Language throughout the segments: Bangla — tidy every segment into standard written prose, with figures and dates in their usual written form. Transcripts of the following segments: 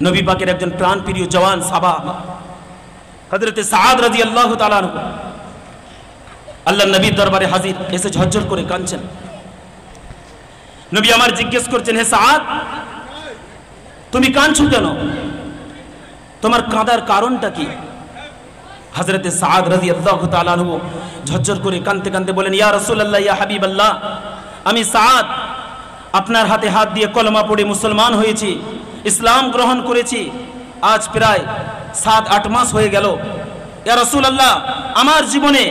নবী পাকের একজন প্রাণপ্রিয় জওয়ান সাহাবা হযরতে সাআদ রাদিয়াল্লাহু তাআলা আনহু আল্লাহর নবীর দরবারে হাজির, এসে ঝরঝর করে কাঁদছেন। নবী আমার জিজ্ঞেস করছেন, হে সাআদ, তুমি কাঁদছো কেন? তোমার কাঁদার কারণটা কি? হযরতে সাআদ রাদিয়াল্লাহু তাআলা আনহু ঝরঝর করে কাঁদতে কাঁদতে বলেন, ইয়া রাসূলুল্লাহ, ইয়া হাবিবাল্লাহ, আমি সাআদ আপনার হাতে হাত দিয়ে কলমা পড়ে মুসলমান হয়েছি, ইসলাম গ্রহণ করেছি। আজ প্রায় 7-8 মাস হয়ে গেল। ইয়া রাসূলুল্লাহ, আমার জীবনে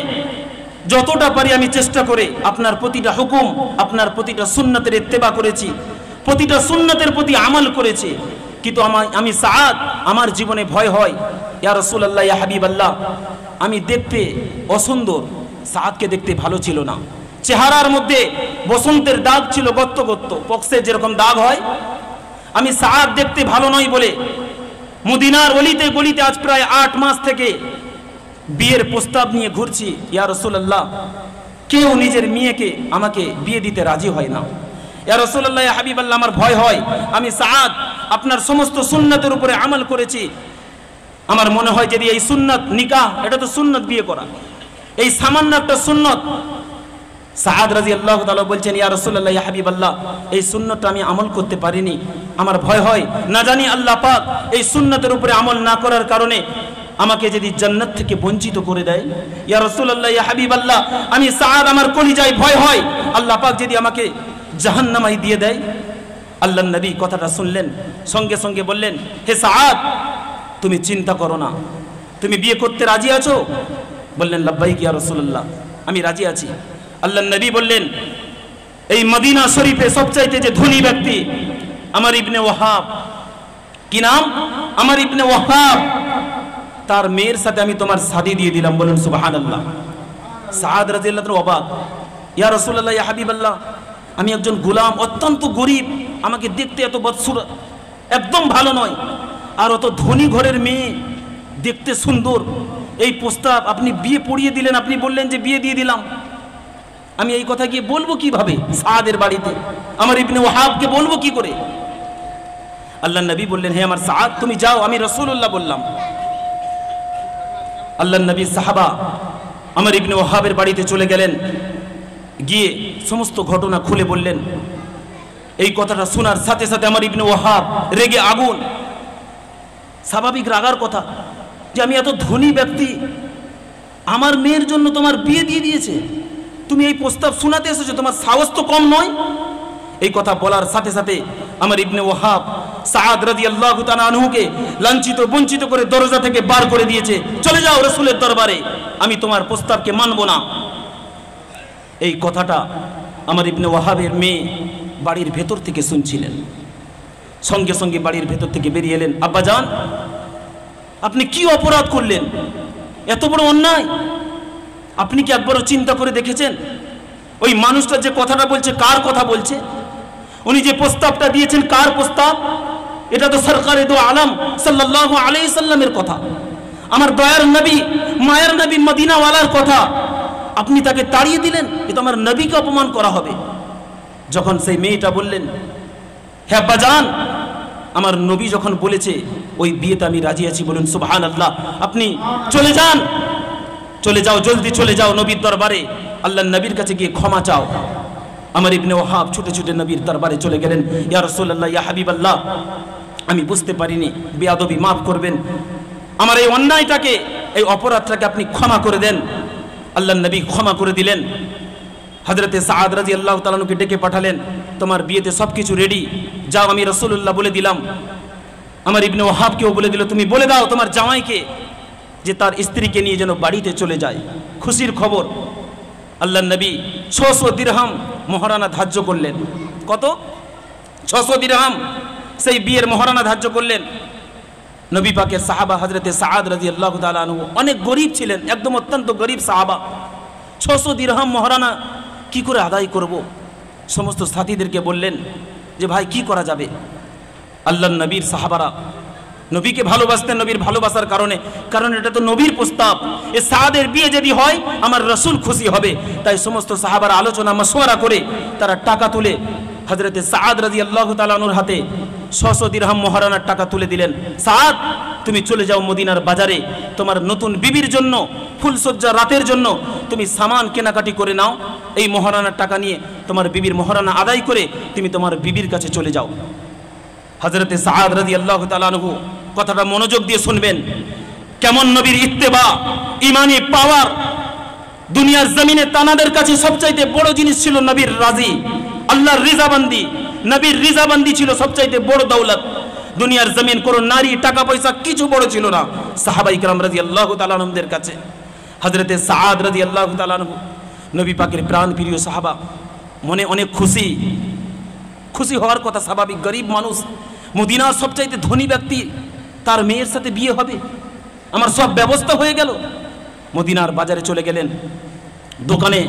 যতটা পারি আমি চেষ্টা করে আপনার প্রতিটা হুকুম, আপনার প্রতিটা সুন্নতের ইত্তেবা করেছি, প্রতিটা সুন্নতের প্রতি আমল করেছি, কিন্তু আমি সাআদ, আমার জীবনে ভয় হয়। ইয়া রাসূলুল্লাহ, ইয়া হাবিবাল্লাহ, আমি দেখতে অসুন্দর, সাআদকে দেখতে ভালো ছিল না। চেহারার মধ্যে বসন্তের দাগ ছিল, গত্ত গত্ত, পক্সের যেরকম দাগ হয়। আমি সাআদ দেখতে ভালো নই বলে মদিনার অলিতে গলিতে আজ প্রায় 8 মাস থেকে বিয়ের প্রস্তাব নিয়ে ঘুরছি। ইয়া রাসূলুল্লাহ, কেউ নিজের মেয়েকে আমাকে বিয়ে দিতে রাজি হয় না। ইয়া রাসূলুল্লাহ, ইয়া হাবিবাল্লাহ, আমার ভয় হয়। আমি সাআদ আপনার সমস্ত সুন্নতের উপরে আমল করেছি, আমার মনে হয় যদি এই সুন্নত নিকাহ, এটা তো সুন্নত বিয়ে করা, এই সামান্য একটা সুন্নত। সাআদ রাদিয়াল্লাহু তাআলা বলছেন, ইয়া রাসূলুল্লাহ, ইয়া হাবিবাল্লাহ, এই সুন্নতটা আমি আমল করতে পারিনি, আমার ভয় হয় না জানি আল্লাহ পাক এই সুন্নতের উপরে আমল না করার কারণে আমাকে যদি জান্নাত থেকে বঞ্চিত করে দেয়। ইয়া রাসূলুল্লাহ, ইয়া হাবিবাল্লাহ, আমি সাআদ, আমার কলিজায় ভয় হয় আল্লাহ পাক যদি আমাকে জাহান্নামে দিয়ে দেয়। আল্লাহর নবী কথাটা শুনলেন, সঙ্গে সঙ্গে বললেন, হে সাআদ, তুমি চিন্তা করো না, তুমি বিয়ে করতে রাজি আছো? বললেন, লাব্বাইক ইয়া রাসূলুল্লাহ, আমি রাজি আছি। আল্লাহর নবী বললেন, এই মদিনা শরীফে সবচাইতে যে ধনী ব্যক্তি আমর ইবনে ওয়াহাব, কি নাম? আমর ইবনে ওয়াহাব, তার মেয়ের সাথে আমি তোমার শাদী দিয়ে দিলাম। বলুন সুবহানাল্লাহ। সাআদ রাদিয়াল্লাহু তাআলা অবাক, ইয়া রাসূলুল্লাহ, ইয়া হাবিবাল্লাহ, আমি একজন গোলাম, অত্যন্ত গরিব, আমাকে দেখতে এত বদসুরত, একদম ভালো নয়, আর অত ধনী ঘরের মেয়ে, দেখতে সুন্দর, এই প্রস্তাব আপনি বিয়ে পড়িয়ে দিলেন, আপনি বললেন যে বিয়ে দিয়ে দিলাম। আমি এই কথা গিয়ে বলবো কিভাবে সাআদের বাড়িতে? আমর ইবনে ওয়াহাবকে বলবো কি করে? আল্লাহর নবী বললেন, হে আমার সাআদ, তুমি যাও, আমি রাসূলুল্লাহ বললাম। আল্লাহর নবী সাহাবা আমর ইবনে ওয়াহাবের বাড়িতে চলে গেলেন, গিয়ে সমস্ত ঘটনা খুলে বললেন। এই কথাটা শোনার সাথে সাথে আমর ইবনে ওয়াহাব রেগে আগুন। স্বাভাবিক রাগার কথা যে আমি এত ধনী ব্যক্তি, আমার মেয়ের জন্য তোমার বিয়ে দিয়ে দিয়েছে, তুমি এই প্রস্তাব শোনাতে এসেছো, তোমার সাহস তো কম নয়। এই কথা বলার সাথে সাথে আমর ইবনে ওয়াহাব সাআদ রাদিয়াল্লাহু তাআলা আনহুকে লাঞ্ছিত বঞ্চিত করে দরজা থেকে বার করে দিয়েছে। চলে যাও রাসূলের দরবারে, আমি তোমার প্রস্তাবকে মানব না। এই কথাটা আমর ইবনে ওয়াহাবের মেয়ে বাড়ির ভেতর থেকে শুনছিলেন। সঙ্গে সঙ্গে বাড়ির ভেতর থেকে বেরিয়ে এলেন, আব্বাজান, আপনি কি অপরাধ করলেন? এত বড় অন্যায় আপনি কি একবারও চিন্তা করে দেখেছেন? ওই মানুষটা যে কথাটা বলছে, কার কথা বলছে? উনি যে প্রস্তাবটা দিয়েছেন, কার প্রস্তাব? এটা তো সরকারে দো আলম সাল্লাল্লাহু আলাইহি সাল্লামের কথা, আমার দয়ার নবী, মায়ের নবী, মদিনাওয়ালার কথা। আপনি তাকে তাড়িয়ে দিলেন, এ তো আমার নবীকে অপমান করা হবে। যখন সেই মেয়েটা বললেন, হে আব্বাজান, আমার নবী যখন বলেছে ওই বিয়েতে আমি রাজি আছি, বলুন সুবহানাল্লাহ। আপনি চলে যান, চলে যাও, জলদি চলে যাও নবীর দরবারে, আল্লাহর নবীর কাছে গিয়ে ক্ষমা চাও। আমর ইবনে ওয়াহাব ছুটে ছুটে নবীর দরবারে চলে গেলেন। ইয়া রাসূলুল্লাহ, ইয়া হাবিবাল্লাহ, আমি বুঝতে পারিনি, বেয়াদবি মাফ করবেন, আমার এই অন্যায়টাকে, এই অপরাধটাকে আপনি ক্ষমা করে দেন। আল্লাহর নবী ক্ষমা করে দিলেন। হযরতে সাআদ রাদিয়াল্লাহু তাআলা আনহুকে ডেকে পাঠালেন, তোমার বিয়েতে সবকিছু রেডি, যাও, আমি রাসূলুল্লাহ বলে দিলাম। আমর ইবনে ওয়াহাবকেও বলে দিল, তুমি বলে দাও তোমার জামাইকে যে তার স্ত্রীকে নিয়ে যেন বাড়িতে চলে যায়। খুশির খবর, আল্লাহর নবী 600 দিরহাম মহারানা ধার্য করলেন। কত? 600 দিরহাম সেই বিয়ের মহারানা ধার্য করলেন। নবী পাকের সাহাবা হযরতে সাআদ রাদিয়াল্লাহু তাআলা আনহু অনেক গরিব ছিলেন, একদম অত্যন্ত গরিব সাহাবা। 600 দিরহাম মহারানা কি করে আদায় করব? সমস্ত সাথীদেরকে বললেন যে ভাই কি করা যাবে? আল্লাহর নবীর সাহাবারা নবীকে ভালোবাসতেন, নবীর ভালোবাসার কারণে, কারণ এটা তো নবীর প্রস্তাব, এ সাআদের বিয়ে যদি হয় আমার রাসূল খুশি হবে। তাই সমস্ত সাহাবারা আলোচনা মাশওয়ারা করে তারা টাকা তুলে হযরতে সাআদ রাদিয়াল্লাহু তাআলা আনহুর হাতে 600 দিরহাম মহারানার টাকা তুলে দিলেন। সাদ, তুমি চলে যাও মদিনার বাজারে, তোমার নতুন বিবির জন্য ফুলসজ্জা রাতের জন্য তুমি সামান কেনাকাটি করে নাও। এই মহারানার টাকা নিয়ে তোমার বিবির মহারানা আদায় করে তুমি তোমার বিবির কাছে চলে যাও। হযরতে সাদ রাদিয়াল্লাহু তাআলা আনহু কথাটা মনোযোগ দিয়ে শুনবেন। কেমন নবীর ইত্তেবা, ইমানি পাওয়ার। দুনিয়ার জমিনে তানাদের কাছে সবচাইতে বড় জিনিস ছিল নবীর রাজি, আল্লাহর রিজাবান্দি। নবীর রিজাবান্দি ছিল সবচাইতে বড় দৌলত। দুনিয়ার জমিন কোনো নারী, টাকা পয়সা কিছু বড় ছিল না সাহাবায়ে কেরাম রাদিয়াল্লাহু তাআলা আনহুদের কাছে। হযরতে সাদ রাদিয়াল্লাহু তাআলা আনহু নবী পাকের প্রাণ প্রিয় সাহাবা, মনে অনেক খুশি হওয়ার কথা স্বাভাবিক। গরিব মানুষ, মদিনার সবচাইতে ধনী ব্যক্তি, তার মেয়ের সাথে বিয়ে হবে, আমার সব ব্যবস্থা হয়ে গেল। মদিনার বাজারে চলে গেলেন, দোকানে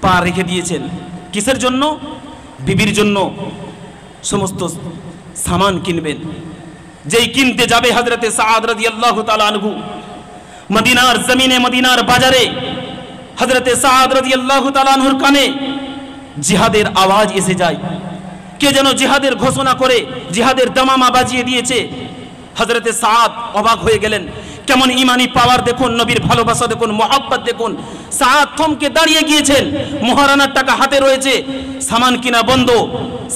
পা রেখে দিয়েছেন। কিসের জন্য? বিবির জন্য সমস্ত সামান কিনবেন। যেই কিনতে যাবে হযরতে সাদ রাদিয়াল্লাহু তাআলা আনহু মদিনার জমিনে, মদিনার বাজারে হযরতে সাদ রাদিয়াল্লাহু তাআলা আনহুর কানে জিহাদের আওয়াজ এসে যায়। কে যেন জিহাদের ঘোষণা করে জিহাদের দামামা বাজিয়ে দিয়েছে। হযরতে সাদ অবাক হয়ে গেলেন। কেমন ইমানি পাওয়ার দেখুন, নবীর ভালোবাসা দেখুন, মহব্বত দেখুন। সাদ থমকে দাঁড়িয়ে গিয়েছেন, মহারানার টাকা হাতে রয়েছে, সামান কিনা বন্ধ।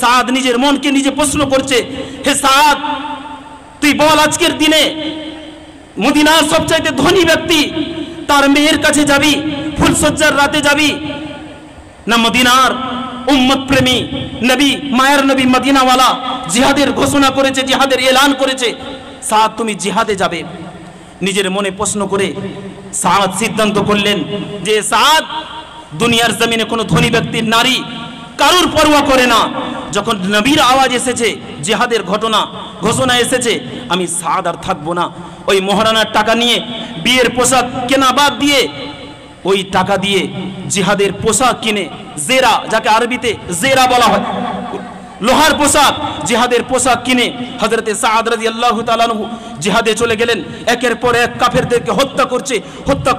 সাদ নিজের মনকে নিজে প্রশ্ন করছে, হে সাদ, তুই বল, আজকের দিনে মদিনার সবচাইতে ধনী ব্যক্তি তার মেয়ের কাছে যাবি, ফুলসজ্জার রাতে যাবি, না মদিনার উম্মত প্রেমী নবী, মায়ের নবী মদিনাওয়ালা জিহাদের ঘোষণা করেছে, জিহাদের এলান করেছে, সাদ তুমি জিহাদে যাবে? নিজের মনে প্রশ্ন করে সাদ সিদ্ধান্ত করলেন যে সাদ, দুনিয়ার জমিনে কোনো ধনী ব্যক্তির নারী কারুর পরোয়া করে না। যখন নবীর আওয়াজ এসেছে, জিহাদের ঘোষণা এসেছে, আমি সাদ আর থাকবো না। ওই মহারানার টাকা নিয়ে বিয়ের পোশাক কেনা বাদ দিয়ে ওই টাকা দিয়ে জিহাদের পোশাক কিনে, জেরা, যাকে আরবিতে জেরা বলা হয়, লোহার পোশাক, জিহাদের পোশাক কিনে হযরতে সাদ রাদিয়াল্লাহু তাআলা আনহু জিহাদে চলে গেলেন। একের পর এক কাফেরদেরকে হত্যা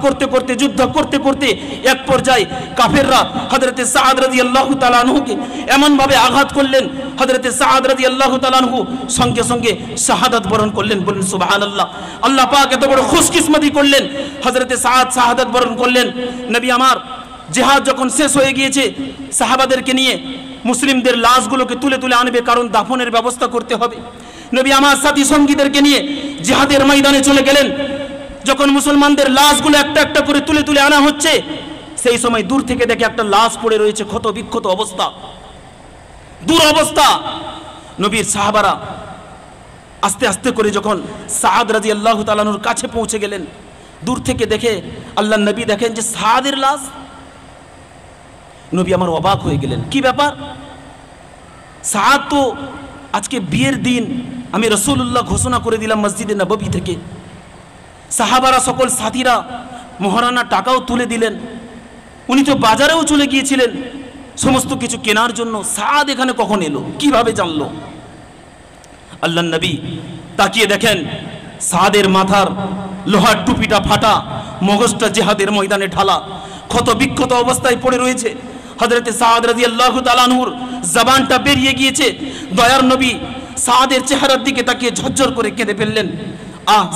করতে করতে যুদ্ধ করতে করতে এক পর্যায়ে কাফেররা হযরতে সাদ রাদিয়াল্লাহু তাআলা আনহুকে এমন ভাবে আঘাত করলেন, হযরতে সাদ রাদিয়াল্লাহু তাআলা আনহু সঙ্গে সঙ্গে শাহাদাত বরণ করলেন। বলেন সুবহানাল্লাহ। আল্লাহ পাক এত বড় খুশকিসমতি করলেন, হযরতে সাদ শাহাদাত বরণ করলেন। নবী আমার জিহাদ যখন শেষ হয়ে গিয়েছে, সাহাবাদেরকে নিয়ে মুসলিমদের লাশগুলোকে তুলে তুলে আনবে, কারণ দাফনের ব্যবস্থা করতে হবে। নবী আমার সাথী সঙ্গীদেরকে নিয়ে জিহাদের ময়দানে চলে গেলেন। যখন মুসলমানদের লাশগুলো একটা একটা করে তুলে তুলে আনা হচ্ছে, সেই সময় দূর থেকে দেখে একটা লাশ পড়ে রয়েছে, ক্ষত বিক্ষত অবস্থা, দুরবস্থা। নবীর সাহাবারা আস্তে আস্তে করে যখন সাদ রাদিয়াল্লাহু তাআলা আনহুর কাছে পৌঁছে গেলেন, দূর থেকে দেখে আল্লাহর নবী দেখেন যে সাদের লাশ। নবী আমার অবাক হয়ে গেলেন, কি ব্যাপার? সাদ তো আজকে বিয়ের দিন আমি রাসূলুল্লাহ ঘোষণা করে দিলাম মসজিদে নববী থেকে, সাহাবারা সকল সাথীরা মহারানা টাকাও তুলে দিলেন, উনি তো বাজারেও চলে গিয়েছিলেন সমস্ত কিছু কেনার জন্য, সাদ এখানে কখন এলো, কিভাবে জানলো? আল্লাহর নবী তাকিয়ে দেখেন সাদের মাথার লোহার টুপিটা ফাটা, মগজটা জিহাদের ময়দানে ঢালা, ক্ষত বিক্ষত অবস্থায় পড়ে রয়েছে। হযরতে সাদ রাদিয়াল্লাহু তাআলা আনহুর জবানটা বেরিয়ে গিয়েছে। দয়ার নবী সাদের চেহারার দিকে তাকিয়ে ঝরঝর করে কেঁদে ফেললেন।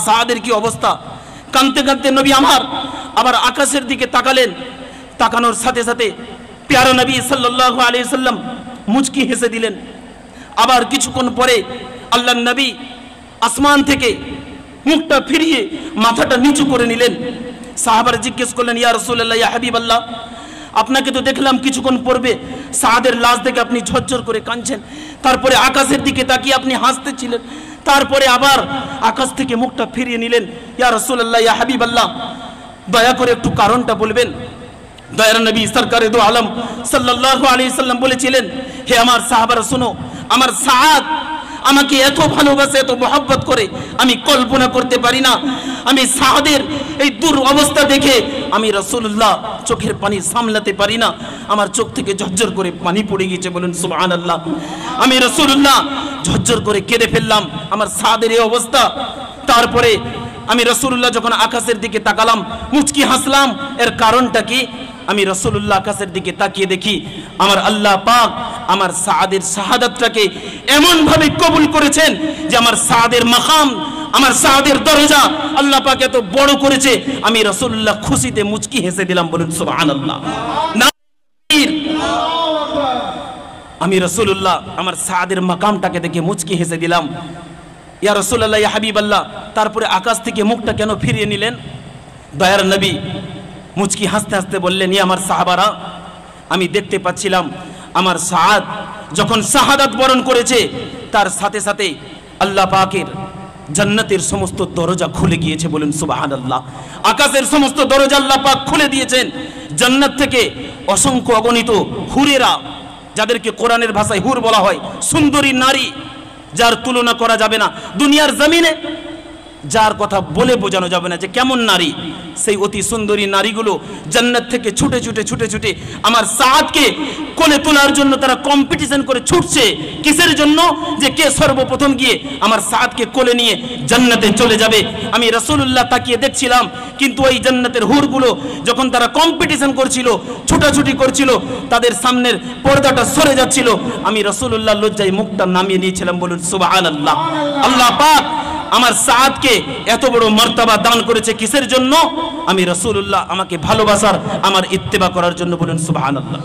সাদের কি অবস্থা! কাঁদতে কাঁদতে নবী আমার আবার আকাশের দিকে তাকালেন। তাকানোর সাথে সাথে প্যারা নবী সাল্লাল্লাহু আলাইহি সাল্লাম মুচকি হেসে দিলেন। আবার কিছুক্ষণ পরে আল্লাহর নবী আসমান থেকে মুখটা ফিরিয়ে মাথাটা নিচু করে নিলেন। সাহাবারা জিজ্ঞেস করলেন, ইয়া রাসূলুল্লাহ, ইয়া হাবিবাল্লাহ, আপনাকে তো দেখলাম কিছুক্ষণ পূর্বে সাদের লাশ দেখে আপনি ঝরঝর করে কাঁদছেন, তারপরে আকাশের দিকে তাকিয়ে আপনি হাসতেছিলেন, তারপরে আবার আকাশ থেকে মুখটা ফিরিয়ে নিলেন। ইয়া রাসূলুল্লাহ, ইয়া হাবিবাল্লাহ, দয়া করে একটু কারণটা বলবেন। দয়ার নবী সরকারে দো আলম সাল্লাল্লাহু আলাইহি সাল্লাম বলেছিলেন, হে আমার সাহাবারা শোনো, আমার সাদ আমাকে এত ভালোবাসে, এত মহব্বত করে, আমি কল্পনা করতে পারি না। আমি সাদের এই দূর অবস্থা দেখে আমি রাসূলুল্লাহ চোখের পানি সামলাতে পারি না, আমার চোখ থেকে ঝরঝর করে পানি পড়ে গিয়েছে। বলুন সুবহানাল্লাহ। আমি রাসূলুল্লাহ ঝরঝর করে কেঁদে ফেললাম, আমার সাদের এই অবস্থা। তারপরে আমি রাসূলুল্লাহ যখন আকাশের দিকে তাকালাম, মুচকি হাসলাম। এর কারণটা কি? আমি রাসূলুল্লাহ আকাশের দিকে তাকিয়ে দেখি আমার আল্লাহ পাক আমার সাদের শাহাদাতটাকে এমন ভাবে কবুল করেছেন যে আমার সাদের মাকাম, আমার সাদের দরজা আল্লাহ পাক এত বড় করেছে। আমি রাসূলুল্লাহ খুশিতে মুচকি হেসে দিলাম, বলুন সুবহানাল্লাহ। আমি রাসূলুল্লাহ আমার সাদের মাকামটাকে দেখে মুচকি হেসে দিলাম। ইয়া রাসূলুল্লাহ, ইয়া হাবিবাল্লাহ, তারপরে আকাশ থেকে মুখটা কেন ফিরিয়ে নিলেন? দয়ার নবী মুচকি হাসতে হাসতে বললেন, ইয়া আমার সাহাবারা, আমি দেখতে পাচ্ছিলাম আমার সাদ যখন শাহাদাত বরণ করেছে তার সাথে সাথে আল্লাহ পাকের জান্নাতের সমস্ত দরজা খুলে গিয়েছে, বলুন সুবহানাল্লাহ। আকাশের সমস্ত দরজা আল্লাহ পাক খুলে দিয়েছেন। জান্নাত থেকে অসংখ্য অগণিত হুরেরা, যাদেরকে কোরআনের ভাষায় হুর বলা হয়, সুন্দরী নারী যার তুলনা করা যাবে না দুনিয়ার জমিনে, যার কথা বলে বোঝানো যাবে না যে কেমন নারী, সেই অতি সুন্দরী নারীগুলো জান্নাত থেকে ছুটে ছুটে ছুটে ছুটে আমার সাদকে কোলে তোলার জন্য তারা কম্পিটিশন করে ছুটছে। কিসের জন্য? যে কে সর্বপ্রথম গিয়ে আমার সাদকে কোলে নিয়ে জান্নাতে চলে যাবে। আমি রাসূলুল্লাহ তাকিয়ে দেখছিলাম, কিন্তু ওই জান্নাতের হুরগুলো যখন তারা কম্পিটিশন করছিল, ছুটাছুটি করছিল, তাদের সামনের পর্দাটা সরে যাচ্ছিল। আমি রাসূলুল্লাহ লজ্জায় মুখটা নামিয়ে নিয়েছিলাম, বলুন সুবহানাল্লাহ। আল্লাহ পাক আমার সাদকে এত বড় মর্তবা দান করেছে কিসের জন্য? আমি রাসূলুল্লাহ আমাকে ভালোবাসার, আমার ইত্তেবা করার জন্য, বলুন সুবহানাল্লাহ।